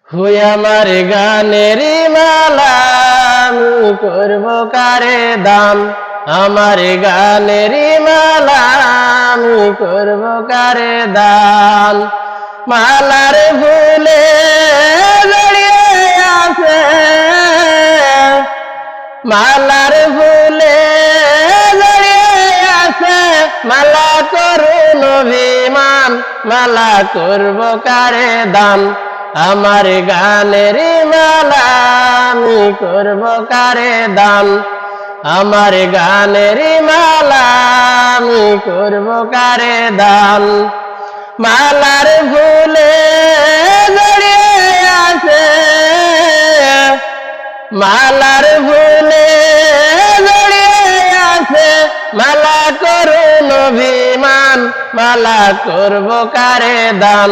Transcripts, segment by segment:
হুই আমার গানের মালা আমি করব কারে দান। আমার গানের মালা আমি করব কারে দান। মালার ফুলে জড়িয়ে আছে, মালার ফুলে জড়িয়ে আছে, মালা করুন অভিমান, মালা করব কারে দান। আমার গানের মালা আমি করব কারে দান। আমার গানের মালা আমি করব কারে দান। মালার ফুলে জড়িয়ে আছে, মালার ফুলে জড়িয়ে আছে, মালা করুন অভিমান, মালা করব কারে দান।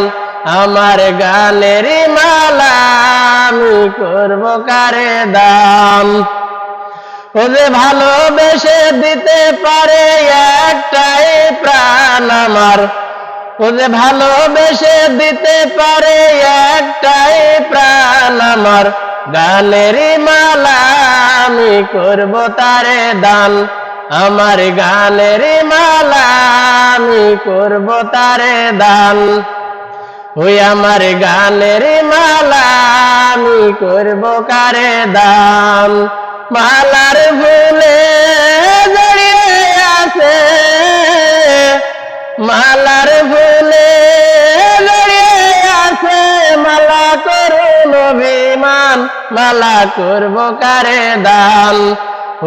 আমার গানের মালা আমি করব কারে দান। ও যে ভালোবেসে দিতে পারে একটাই প্রাণ আমার, ও যে ভালোবেসে দিতে পারে একটাই প্রাণ আমার। গানের মালা আমি করব তারে দান। আমার গানের মালা আমি করব তারে দান। ওই আমার গানের মালা আমি করব কারে দান। মালার ফুলে জড়িয়ে আছে, মালার ফুলে জড়িয়ে আছে, মালা করুন অভিমান, মালা করব কারে দান।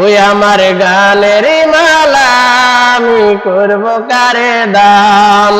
ওই আমার গানের মালা আমি করব কারে দান।